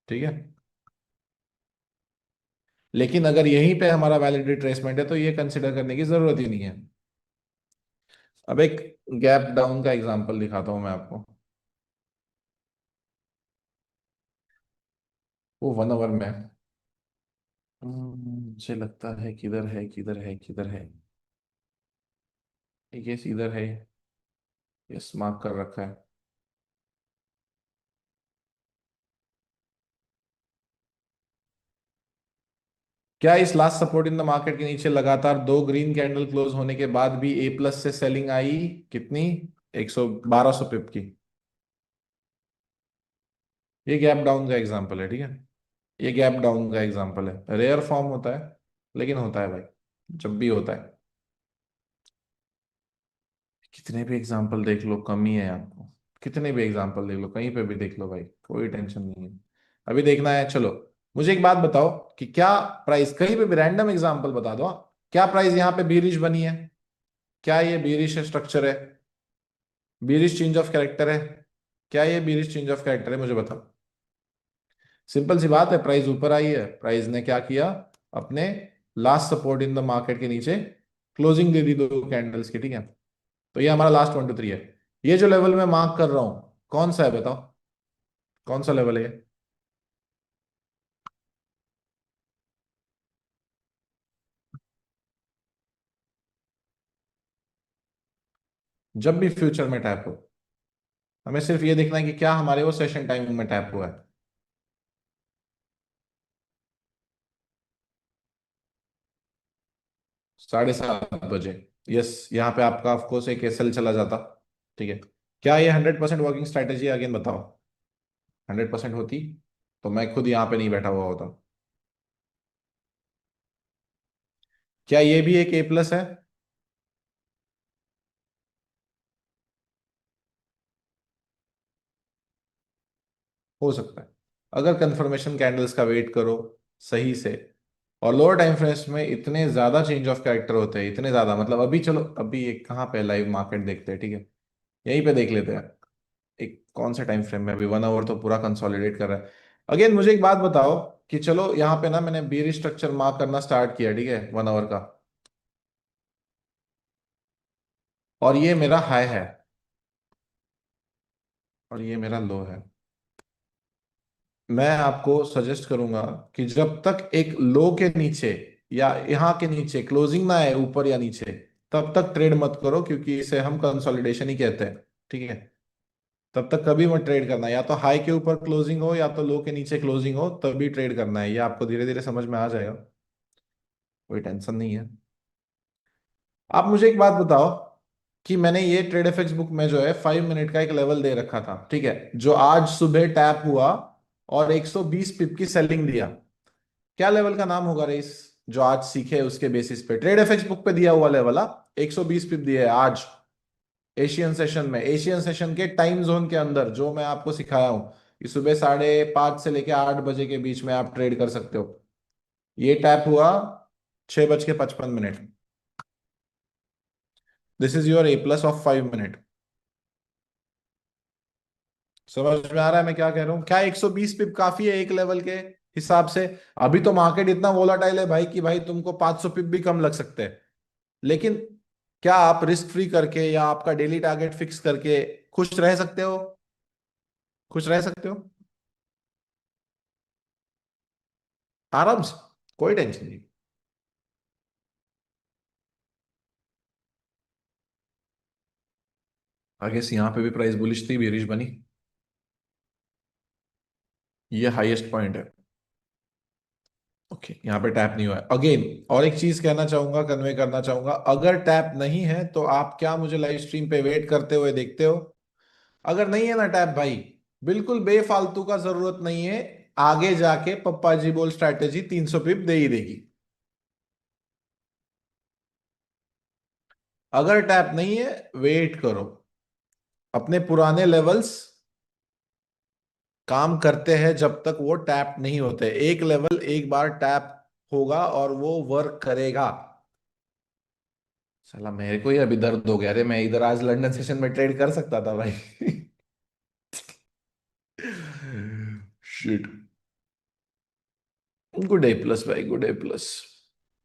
ठीक है। लेकिन अगर यहीं पे हमारा वैलिड रिट्रेसमेंट है तो ये कंसिडर करने की जरूरत ही नहीं है। अब एक गैप डाउन का एग्जांपल दिखाता हूं मैं आपको, वो 1 आवर में। मुझे लगता है किधर है किधर है किधर है, ये इधर है, ये मार्क कर रखा है। क्या इस last support in the market के नीचे लगातार दो ग्रीन कैंडल क्लोज होने के बाद भी ए प्लस से सेलिंग आई? कितनी? 1200 पिप की। ये गैप डाउन का एग्जांपल है, ठीक है। ये गैप डाउन का एग्जांपल है, रेयर फॉर्म होता है लेकिन होता है भाई, जब भी होता है। कितने भी एग्जांपल देख लो कम ही है आपको, कितने भी एग्जांपल देख लो, कहीं पे भी देख लो भाई, कोई टेंशन नहीं है। अभी देखना है, चलो मुझे एक बात बताओ कि क्या प्राइस, कहीं पे भी रैंडम एग्जांपल बता दो, क्या प्राइस यहाँ पे बीरिश बनी है? क्या ये बीरिश स्ट्रक्चर है? बीरिश चेंज ऑफ कैरेक्टर है? क्या ये बीरिश चेंज ऑफ कैरेक्टर है, मुझे बताओ। सिंपल सी बात है, प्राइस ऊपर आई है, प्राइस ने क्या किया, अपने last support in the market के नीचे क्लोजिंग दे दी दो कैंडल्स की, ठीक है। तो ये हमारा लास्ट 1 to 3 है। ये जो लेवल मैं मार्क कर रहा हूं कौन सा है बताओ, कौन सा लेवल है ये? जब भी फ्यूचर में टैप हो, हमें सिर्फ ये देखना है कि क्या हमारे वो सेशन टाइमिंग में टैप हुआ है। 7:30 बजे, यस, यहाँ पे आपका ऑफकोर्स एक एसएल चला जाता, ठीक है। क्या ये 100% वर्किंग स्ट्रैटेजी अगेन बताओ? 100% होती तो मैं खुद यहाँ पे नहीं बैठा हुआ होता। क्या ये भी एक ए प्लस है? हो सकता है, अगर कंफर्मेशन कैंडल्स का वेट करो सही से। और लोअर टाइम फ्रेम्स में इतने ज्यादा चेंज ऑफ कैरेक्टर होते हैं, इतने ज्यादा, मतलब अभी चलो अभी एक कहाँ पे लाइव मार्केट देखते हैं, ठीक है, यहीं पे देख लेते हैं। एक कौन से टाइम फ्रेम में, अभी 1 आवर तो पूरा कंसोलिडेट कर रहा है। अगेन मुझे एक बात बताओ कि चलो यहाँ पे ना मैंने बीरी स्ट्रक्चर मार्क करना स्टार्ट किया, ठीक है, 1 आवर का, और ये मेरा हाई है और ये मेरा लो है। मैं आपको सजेस्ट करूंगा कि जब तक एक लो के नीचे या यहाँ के नीचे क्लोजिंग ना है, ऊपर या नीचे, तब तक ट्रेड मत करो, क्योंकि इसे हम कंसोलिडेशन ही कहते हैं, ठीक है। तब तक कभी मत ट्रेड करना, या तो हाई के ऊपर क्लोजिंग हो या तो लो के नीचे क्लोजिंग हो, तभी ट्रेड करना है। ये आपको धीरे धीरे समझ में आ जाएगा, कोई टेंशन नहीं है। आप मुझे एक बात बताओ कि मैंने ये ट्रेड एफएक्स बुक में जो है 5 मिनट का एक लेवल दे रखा था, ठीक है, जो आज सुबह टैप हुआ और 120 पिप की सेलिंग दिया, क्या लेवल का नाम होगा रेस? जो आज सीखे उसके बेसिस पे ट्रेड एफएक्स बुक पे दिया हुआ लेवल 120 पिप दिए है आज एशियन सेशन में, एशियन सेशन के टाइम जोन के अंदर जो मैं आपको सिखाया हूं कि सुबह 5:30 से लेके 8 बजे के बीच में आप ट्रेड कर सकते हो। ये टैप हुआ 6:55। This is your A+ of 5 minute. समझ में आ रहा है मैं क्या कह रहा हूँ? क्या 120 पिप काफी है एक लेवल के हिसाब से? अभी तो मार्केट इतना वोलाटाइल है भाई कि भाई तुमको 500 पिप भी कम लग सकते हैं। लेकिन क्या आप रिस्क फ्री करके या आपका डेली टारगेट फिक्स करके खुश रह सकते हो? खुश रह सकते हो आराम से, कोई टेंशन नहीं। आगे से यहाँ पे भी प्राइस बुलिश थी, बेरिश बनी। ये हाईएस्ट पॉइंट है। ओके, यहाँ पे टैप नहीं हुआ है अगेन। और एक चीज कहना चाहूंगा, कन्वे करना चाहूंगा, अगर टैप नहीं है तो आप क्या मुझे लाइव स्ट्रीम पे वेट करते हुए देखते हो? अगर नहीं है ना टैप भाई, बिल्कुल बेफालतू का जरूरत नहीं है। आगे जाके पप्पा जी बोल स्ट्रैटेजी 300 पिप दे ही देगी। अगर टैप नहीं है, वेट करो। अपने पुराने लेवल्स काम करते हैं जब तक वो टैप नहीं होते। एक लेवल एक बार टैप होगा और वो वर्क करेगा। साला मेरे को ही अभी दर्द हो गया रे, मैं इधर आज लंदन सेशन में ट्रेड कर सकता था भाई। शिट। गुड A+ भाई, गुड A+।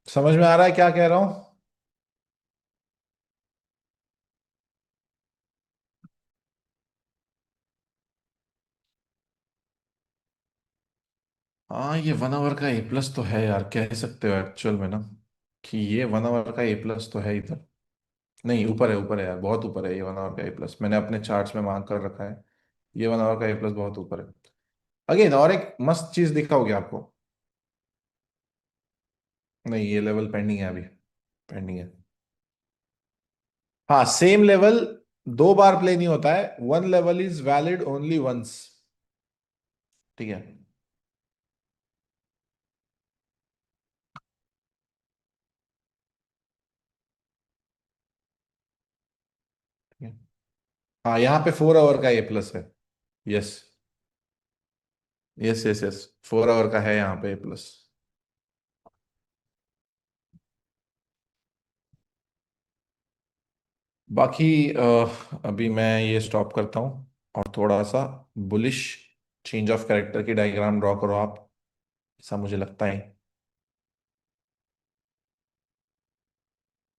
समझ में आ रहा है क्या कह रहा हूं? हाँ, ये 1 आवर का A+ तो है यार, कह सकते हो एक्चुअल में ना कि ये 1 आवर का A+ तो है इधर। नहीं, ऊपर है यार, बहुत ऊपर है ये 1 आवर का A+। मैंने अपने चार्ट्स में मार्क कर रखा है। ये 1 आवर का A+ बहुत ऊपर है। अगेन और एक मस्त चीज दिखाओगे आपको। नहीं, ये लेवल पेंडिंग है अभी, पेंडिंग है। हाँ, सेम लेवल दो बार प्ले नहीं होता है। One level is valid only once. ठीक है, ठीक है। हाँ, यहाँ पे 4 आवर का A+ है। Yes, yes, yes, yes. 4 hour का है यहाँ पे A+। बाकी अभी मैं ये स्टॉप करता हूँ और थोड़ा सा बुलिश चेंज ऑफ कैरेक्टर की डायग्राम ड्रॉ करो आप, ऐसा मुझे लगता है।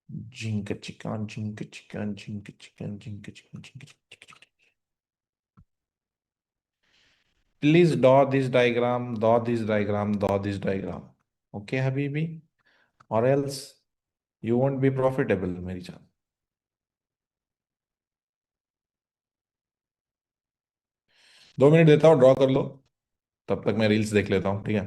Zinc chicken, zinc chicken, zinc chicken, zinc chicken, zinc chicken. Please draw this diagram, okay हबीबी, और else you won't be profitable मेरी जान। 2 मिनट देता हूँ, ड्रॉ कर लो। तब तक मैं रील्स देख लेता हूँ, ठीक है।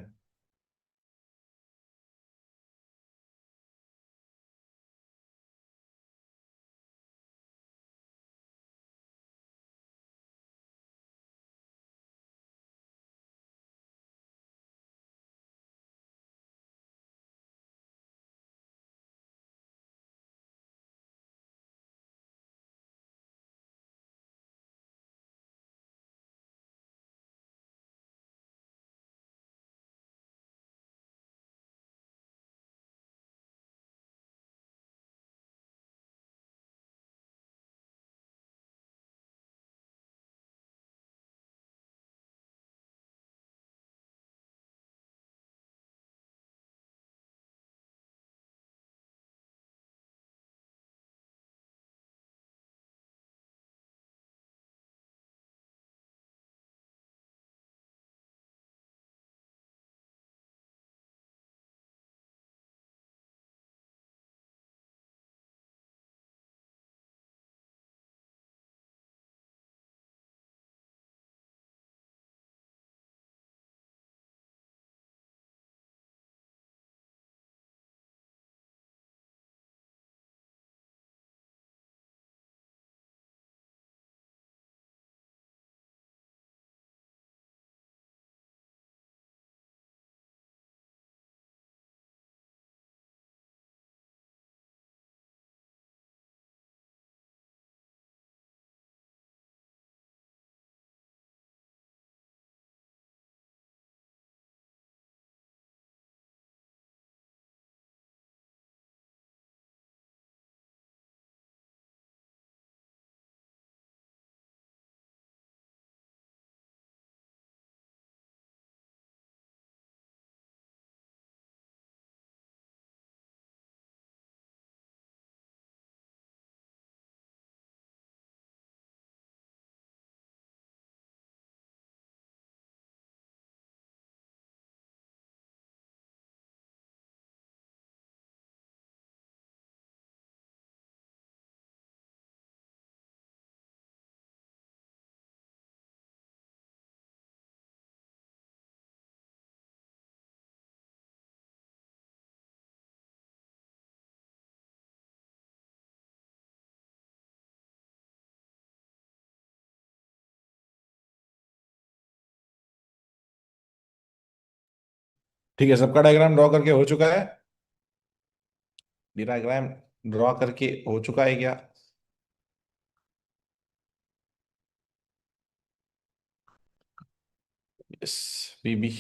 ठीक है, सबका डायग्राम ड्रॉ करके हो चुका है? डायग्राम ड्रॉ करके हो चुका है क्या? यस बीबी।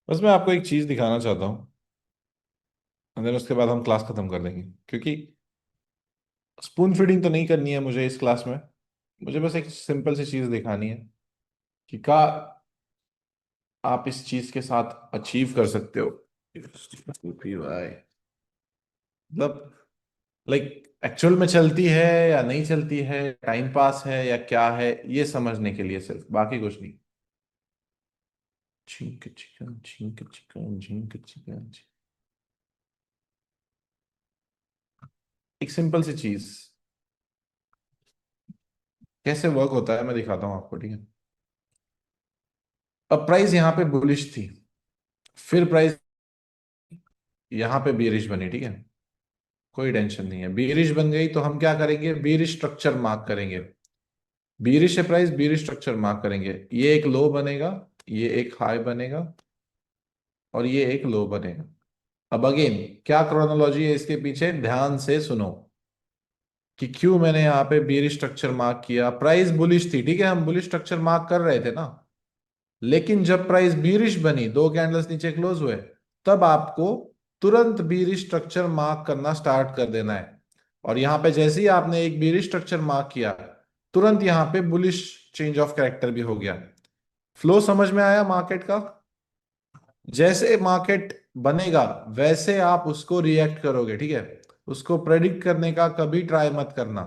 बस मैं आपको एक चीज दिखाना चाहता हूँ, देन उसके बाद हम क्लास खत्म कर देंगे, क्योंकि स्पून फीडिंग तो नहीं करनी है मुझे इस क्लास में। मुझे बस एक सिंपल सी चीज दिखानी है कि का आप इस चीज के साथ अचीव कर सकते हो। भाई मतलब, लाइक एक्चुअल में चलती है या नहीं चलती है, टाइम पास है या क्या है, ये समझने के लिए सिर्फ, बाकी कुछ नहीं। Zinc chicken zinc chicken zinc chicken. एक सिंपल सी चीज कैसे वर्क होता है मैं दिखाता हूँ आपको, ठीक है? अब प्राइस यहाँ पे बुलिश थी, फिर प्राइस यहाँ पे बेरिश बनी, ठीक है? कोई टेंशन नहीं है, बेरिश बन गई तो हम क्या करेंगे, बेरिश स्ट्रक्चर मार्क करेंगे। बेरिश है प्राइस, बेरिश स्ट्रक्चर मार्क करेंगे। ये एक लो बनेगा, ये एक हाई बनेगा, और ये एक लो बनेगा। अब अगेन क्या क्रोनोलॉजी है इसके पीछे, ध्यान से सुनो कि क्यों मैंने यहाँ पे बेरिश स्ट्रक्चर मार्क किया। प्राइस बुलिश थी, ठीक है, हम बुलिश स्ट्रक्चर मार्क कर रहे थे ना। लेकिन जब प्राइस बीरिश बनी, दो कैंडल्स नीचे क्लोज हुए, तब आपको तुरंत बीरिश स्ट्रक्चर मार्क करना स्टार्ट कर देना है। और यहां पे जैसे ही आपने एक बीरिश स्ट्रक्चर मार्क किया, तुरंत यहां पे बुलिश चेंज ऑफ कैरेक्टर भी हो गया। फ्लो समझ में आया मार्केट का? जैसे मार्केट बनेगा वैसे आप उसको रिएक्ट करोगे, ठीक है? उसको प्रेडिक्ट करने का कभी ट्राई मत करना।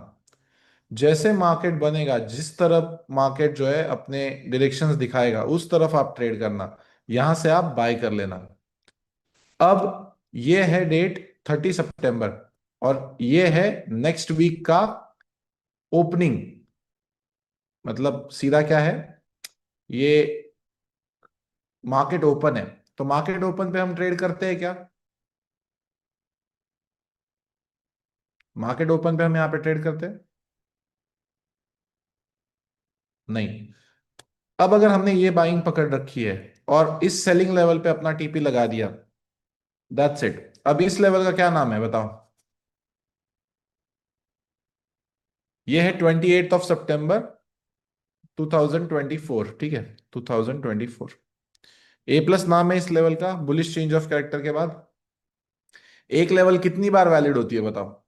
जैसे मार्केट बनेगा, जिस तरफ मार्केट जो है अपने डायरेक्शंस दिखाएगा, उस तरफ आप ट्रेड करना, यहां से आप बाय कर लेना। अब ये है डेट 30 सितंबर, और ये है नेक्स्ट वीक का ओपनिंग। मतलब सीधा क्या है, ये मार्केट ओपन है, तो मार्केट ओपन पे हम ट्रेड करते हैं क्या? मार्केट ओपन पे हम यहाँ पे ट्रेड करते हैं? नहीं। अब अगर हमने ये बाइंग पकड़ रखी है और इस सेलिंग लेवल पे अपना टीपी लगा दिया, दैट्स इट। अब इस लेवल का क्या नाम है बताओ? ये है 28 सितंबर 2024, ठीक है? 2024। ए प्लस नाम है इस लेवल का, बुलिश चेंज ऑफ कैरेक्टर के बाद। एक लेवल कितनी बार वैलिड होती है बताओ?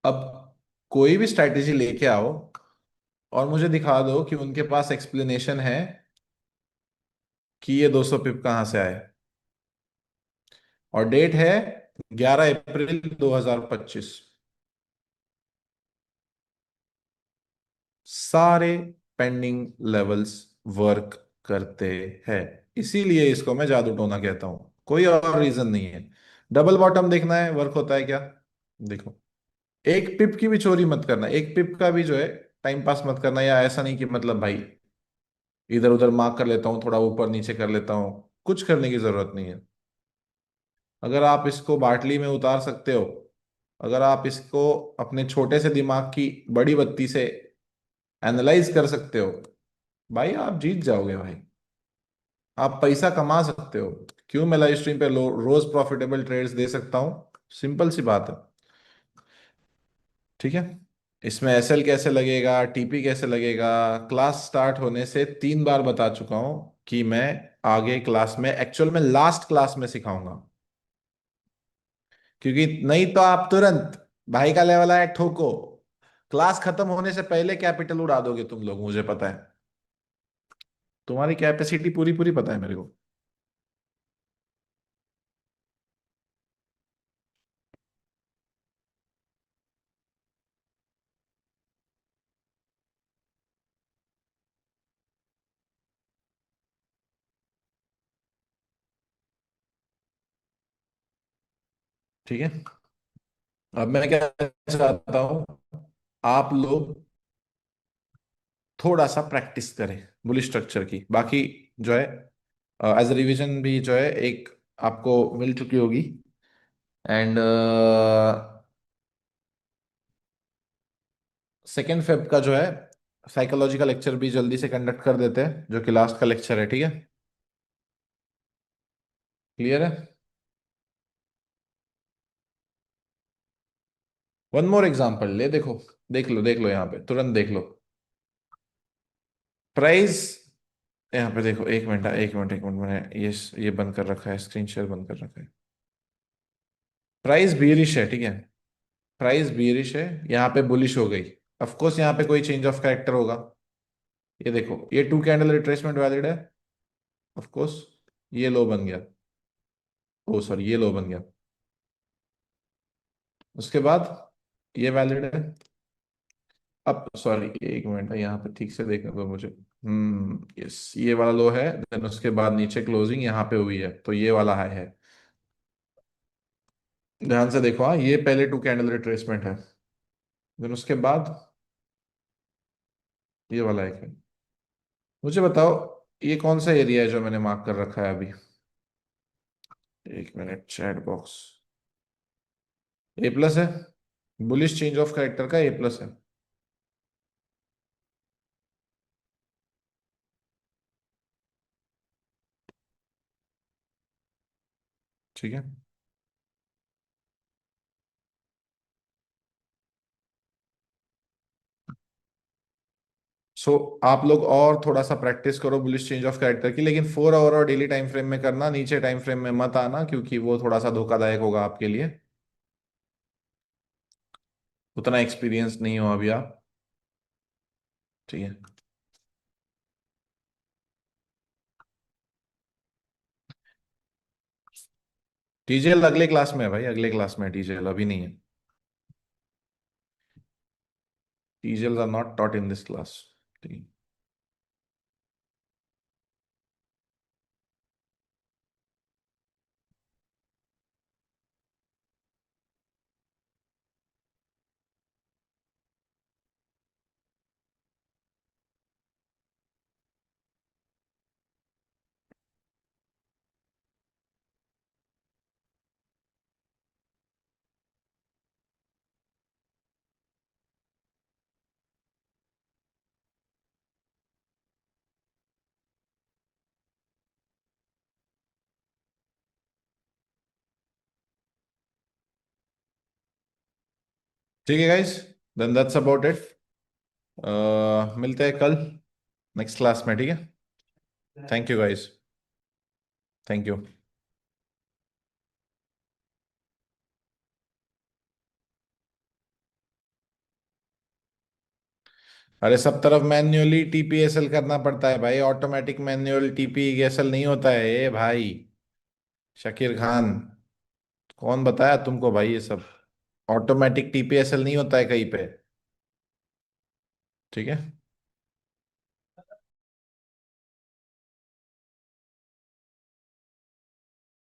अब कोई भी स्ट्रैटेजी लेके आओ और मुझे दिखा दो कि उनके पास एक्सप्लेनेशन है कि ये 200 पिप कहां से आए। और डेट है 11 अप्रैल 2025। सारे पेंडिंग लेवल्स वर्क करते हैं, इसीलिए इसको मैं जादू टोना कहता हूं, कोई और रीजन नहीं है। डबल बॉटम देखना है वर्क होता है क्या? देखो, एक पिप की भी चोरी मत करना, एक पिप का भी जो है टाइम पास मत करना, या ऐसा नहीं कि मतलब भाई इधर उधर मार्क कर लेता हूँ, थोड़ा ऊपर नीचे कर लेता हूँ, कुछ करने की जरूरत नहीं है। अगर आप इसको बाटली में उतार सकते हो, अगर आप इसको अपने छोटे से दिमाग की बड़ी बत्ती से एनालाइज कर सकते हो, भाई आप जीत जाओगे भाई। आप पैसा कमा सकते हो। क्यों मैं लाइव स्ट्रीम पे रोज प्रॉफिटेबल ट्रेड्स दे सकता हूँ? सिंपल सी बात है, ठीक है? इसमें एसएल कैसे लगेगा, टीपी कैसे लगेगा, क्लास स्टार्ट होने से 3 बार बता चुका हूं कि मैं आगे क्लास में, एक्चुअल में लास्ट क्लास में सिखाऊंगा। क्योंकि नहीं तो आप तुरंत भाई का लेवल आया ठोको, क्लास खत्म होने से पहले कैपिटल उड़ा दोगे तुम लोग, मुझे पता है। तुम्हारी कैपेसिटी पूरी पूरी पता है मेरे को। ठीक है, अब मैं क्या चाहता हूं, आप लोग थोड़ा सा प्रैक्टिस करें बुलिश स्ट्रक्चर की, बाकी जो है एज रिवीजन भी जो है एक आपको मिल चुकी होगी। एंड सेकेंड फेब का जो है साइकोलॉजी का लेक्चर भी जल्दी से कंडक्ट कर देते हैं, जो कि लास्ट का लेक्चर है, ठीक है। क्लियर है। वन मोर एग्जांपल ले, देखो, देख लो यहाँ पे, तुरंत देख लो। प्राइस, यहाँ पे देखो, एक मिनट, मैंने ये बंद कर रखा है, स्क्रीन शेयर बंद कर रखा है। प्राइस बियरिश है, ठीक है। प्राइस बियरिश है, यहाँ पे बुलिश हो गई। ऑफ कोर्स यहाँ पे कोई चेंज ऑफ कैरेक्टर होगा। ये देखो, ये टू कैंडल रिट्रेसमेंट वैलिड है। ऑफ कोर्स ये लो बन गया। ओ सॉरी, ये लो बन गया। उसके बाद ये वैलिड है। अब सॉरी, एक मिनट, यहाँ पे ठीक से देखने दो मुझे। यस, ये वाला लो है, देन उसके बाद नीचे क्लोजिंग यहाँ पे हुई है, तो ये वाला हाई है। ध्यान से देखो, हाँ, ये पहले टू कैंडल रिट्रेसमेंट है, देन उसके बाद ये वाला एक है। मुझे बताओ, ये कौन सा एरिया है जो मैंने मार्क कर रखा है अभी। एक मिनट, चैट बॉक्स। ए प्लस है। बुलिश चेंज ऑफ कैरेक्टर का ए प्लस है। ठीक है। सो आप लोग और थोड़ा सा प्रैक्टिस करो बुलिश चेंज ऑफ कैरेक्टर की, लेकिन 4 आवर और डेली टाइम फ्रेम में करना, नीचे टाइम फ्रेम में मत आना, क्योंकि वो थोड़ा सा धोखादायक होगा आपके लिए। उतना एक्सपीरियंस नहीं हो अभी आप। ठीक है। टीजेएल अगले क्लास में है भाई, अगले क्लास में है टीजेएल, अभी नहीं है। TJL are not taught in this class. ठीक है। ठीक है guys, then that's about it. मिलते हैं कल नेक्स्ट क्लास में, ठीक है। Thank you guys. Thank you. अरे सब तरफ मैन्युअली टीपीएसएल करना पड़ता है भाई, ऑटोमेटिक मैन्युअल टीपीएसएल नहीं होता है ये भाई। शकीर खान, कौन बताया तुमको भाई ये सब। ऑटोमेटिक टीपीएसएल नहीं होता है कहीं पे। ठीक है।